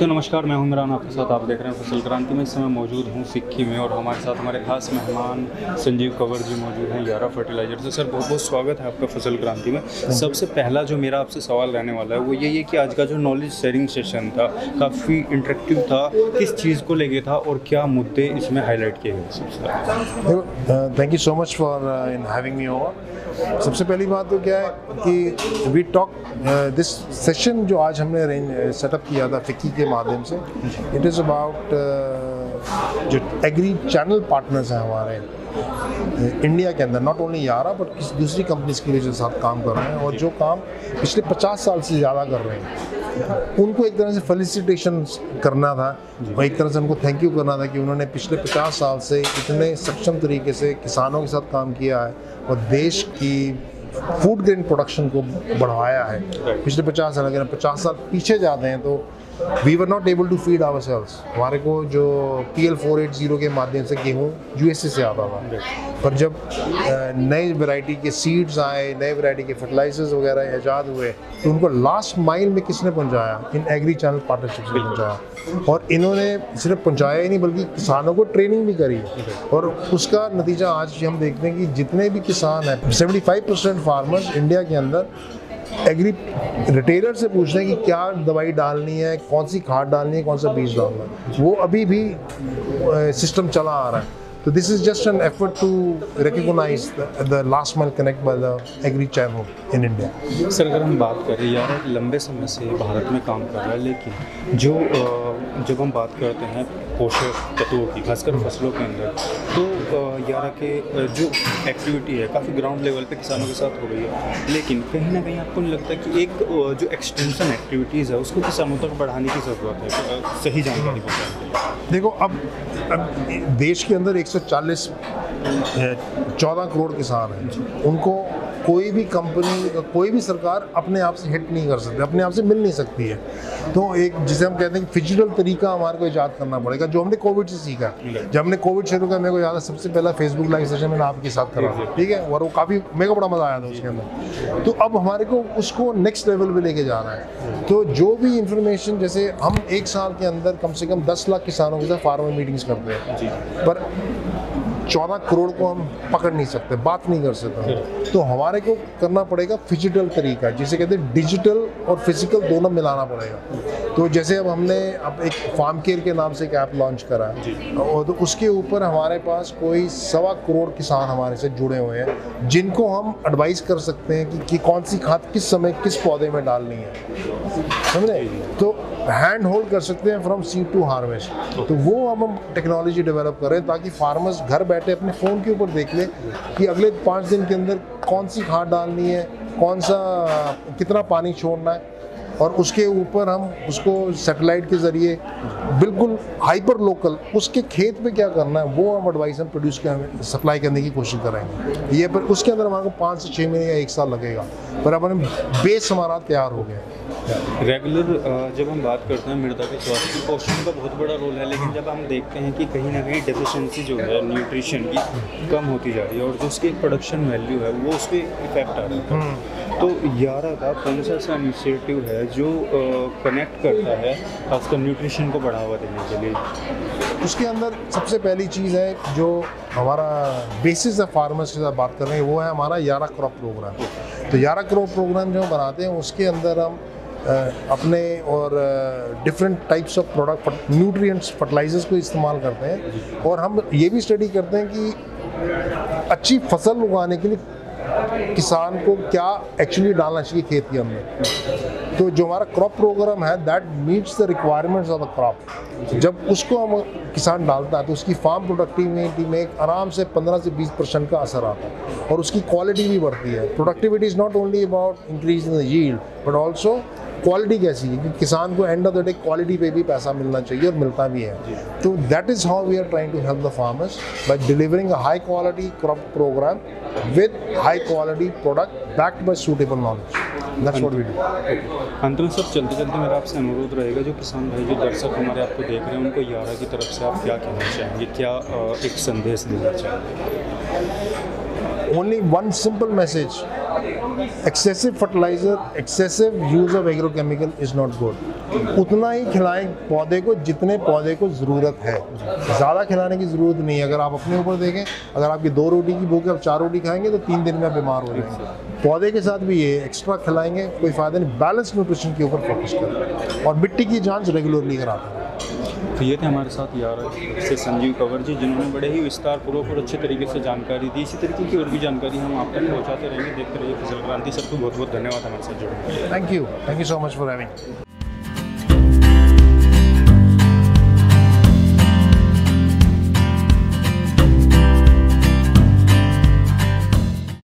तो नमस्कार, मैं हूं इमरान, आपके साथ आप देख रहे हैं फसल क्रांति में। इस समय मौजूद हूं सिक्की में और हमारे साथ हमारे खास मेहमान संजीव कंवर जी मौजूद हैं यारा फर्टिलाइजर से। सर बहुत बहुत स्वागत है आपका फसल क्रांति में। सबसे पहला जो मेरा आपसे सवाल रहने वाला है वो यही है कि आज का जो नॉलेज शेयरिंग सेशन था काफ़ी इंटरेक्टिव था, किस चीज़ को लेके था और क्या मुद्दे इसमें हाईलाइट किए गए? सबसे thank you so much for in having me over. सबसे पहली बात तो क्या है कि वी टॉक दिस सेशन जो आज हमने सेटअप किया था फिक्की के माध्यम से, इट इज़ अबाउट जो एग्री चैनल पार्टनर्स हैं हमारे इंडिया के अंदर, नॉट ओनली यारा बट किसी दूसरी कंपनीज के लिए जो साथ काम कर रहे हैं और जो काम पिछले 50 साल से ज़्यादा कर रहे हैं, उनको एक तरह से फेलिसिटेशन करना था और एक तरह से उनको थैंक यू करना था कि उन्होंने पिछले 50 साल से इतने सक्षम तरीके से किसानों के साथ काम किया है और देश की फूड ग्रेन प्रोडक्शन को बढ़ाया है। पिछले 50 साल, अगर 50 साल पीछे जाते हैं तो we were not able to feed our cells. हमारे को जो PL 480 के माध्यम से गेहूँ USA से आता था, पर जब नई वैरायटी के सीड्स आए, नए वैरायटी के फर्टिलाइजर्स वगैरह ईजाद हुए तो उनको लास्ट माइल में किसने पहुंचाया? इन एग्री चैनल पार्टनरशिप से पहुंचाया। और इन्होंने सिर्फ पहुंचाया ही नहीं बल्कि किसानों को ट्रेनिंग भी करी और उसका नतीजा आज हम देखते हैं कि जितने भी किसान हैं 75% फार्मर्स इंडिया के अंदर एग्री रिटेलर से पूछते हैं कि क्या दवाई डालनी है, कौन सी खाद डालनी है, कौन सा बीज डालना है। वो अभी भी सिस्टम चला आ रहा है। तो this is just an effort to recognise the last mile connect by the agri channel in India. Sir अगर हम बात करें, यारा लंबे समय से भारत में काम कर रहा है, लेकिन जो जब हम बात करते हैं पोषक तत्वों की, खासकर फसलों के अंदर, तो यारा के जो एक्टिविटी है काफ़ी ग्राउंड लेवल पे किसानों के साथ हो रही है, लेकिन कहीं ना कहीं आपको नहीं लगता कि एक जो एक्सटेंशन एक्टिविटीज़ है उसको किसानों तक बढ़ाने की ज़रूरत है, सही जानकारी पहुँचाने के लिए? देखो, अब देश के अंदर 140 14 करोड़ किसान हैं, उनको कोई भी कंपनी, कोई भी सरकार अपने आप से हिट नहीं कर सकती, अपने आप से मिल नहीं सकती है। तो एक जिसे हम कहते हैं कि फिजिकल तरीका हमारे को ईजाद करना पड़ेगा, जो हमने कोविड से सीखा। जब हमने कोविड शुरू किया, मेरे को याद है सबसे पहला फेसबुक लाइव सेशन मैंने आपके साथ करा था, ठीक है, और वो काफ़ी मेरे को बड़ा मज़ा आया था उसके अंदर। तो अब हमारे को उसको नेक्स्ट लेवल पे लेके जाना है। तो जो भी इंफॉर्मेशन, जैसे हम एक साल के अंदर कम से कम 10 लाख किसानों के साथ फार्मर मीटिंग्स करते हैं, पर 14 करोड़ को हम पकड़ नहीं सकते, बात नहीं कर सकते। तो हमारे को करना पड़ेगा फिजिकल तरीका, जिसे कहते हैं डिजिटल और फिजिकल दोनों मिलाना पड़ेगा। तो जैसे अब हमने एक फार्म केयर के नाम से एक ऐप लॉन्च करा है और तो उसके ऊपर हमारे पास कोई 1.25 करोड़ किसान हमारे से जुड़े हुए हैं, जिनको हम एडवाइस कर सकते हैं कि कौन सी खाद किस समय किस पौधे में डालनी है, समझे? तो हैंड होल्ड कर सकते हैं फ्रॉम सीड टू हार्वेस्ट। तो वो हम टेक्नोलॉजी डेवलप कर रहे हैं ताकि फार्मर्स घर बैठे अपने फ़ोन के ऊपर देख ले कि अगले 5 दिन के अंदर कौन सी खाद डालनी है, कौन सा कितना पानी छोड़ना है, और उसके ऊपर हम उसको सैटेलाइट के ज़रिए बिल्कुल हाइपर लोकल उसके खेत पे क्या करना है वो हम एडवाइस हम प्रोड्यूस सप्लाई करने की कोशिश करेंगे। ये पर उसके अंदर हमारे को 5 से 6 महीने या 1 साल लगेगा, पर अब बेस हमारा तैयार हो गया है। रेगुलर जब हम बात करते हैं मृदा के स्वास्थ्य की, पोषण का बहुत बड़ा रोल है, लेकिन जब हम देखते हैं कि कहीं ना कहीं डेफिशिएंसी जो है न्यूट्रिशन की कम होती जा रही है और जो उसकी प्रोडक्शन वैल्यू है वो उस पर इफेक्ट आ रहा है, तो यारा का कौन सा ऐसा इनिशिएटिव है जो कनेक्ट करता है खासकर न्यूट्रिशन को बढ़ावा देने के लिए? उसके अंदर सबसे पहली चीज़ है जो हमारा बेसिस है, फार्मर्स के साथ बात कर रहे हैं, वो है हमारा यारा क्रॉप प्रोग्राम। तो यारा क्रॉप प्रोग्राम जो बनाते हैं उसके अंदर हम अपने और different types of product, nutrients, fertilisers को इस्तेमाल करते हैं और हम ये भी स्टडी करते हैं कि अच्छी फसल उगाने के लिए किसान को क्या एक्चुअली डालना चाहिए खेत के अंदर। तो जो हमारा क्रॉप प्रोग्राम है that meets the requirements of the crop. जब उसको हम किसान डालता है तो उसकी फार्म प्रोडक्टिविटी में आराम से 15 से 20% का असर आता है और उसकी क्वालिटी भी बढ़ती है। Productivity is not only about increase in the yield but also quality कैसी है, क्योंकि किसान को end of the day quality पे भी पैसा मिलना चाहिए और मिलता भी है। तो that is how we are trying to help the farmers by delivering a high quality crop programme with high quality product backed by suitable knowledge. That's what we do. अंत में सब चलते चलते मेरा आपसे अनुरोध रहेगा, जो किसान भाई, जो दर्शक हमारे आपको देख रहे हैं, उनको यारा की तरफ से आप क्या कहना चाहेंगे, क्या एक संदेश देना चाहेंगे? Only one simple message: excessive fertilizer, excessive use of agrochemical is not good. उतना ही खिलाएं पौधे को जितने पौधे को ज़रूरत है। ज़्यादा खिलाने की ज़रूरत नहीं है। अगर आप अपने ऊपर देखें, अगर आपकी 2 रोटी की भूख है, आप 4 रोटी खाएंगे तो 3 दिन में आप बीमार हो जाएंगे। पौधे के साथ भी ये एक्स्ट्रा खिलाएंगे कोई फ़ायदा नहीं। बैलेंस न्यूट्रिशन के ऊपर फोकस करें और मिट्टी की जांच रेगुलरली कराते हैं। तो ये थे हमारे साथ यारा से संजीव कंवर जी, जिन्होंने बड़े ही विस्तारपूर्वक और अच्छे तरीके से जानकारी दी। इसी तरीके की और भी जानकारी हम आप तक पहुँचाते रहेंगे। देखते रहिए फसल क्रांति। सर को बहुत बहुत धन्यवाद हमारे साथ जुड़ने के लिए। Thank you so much for having.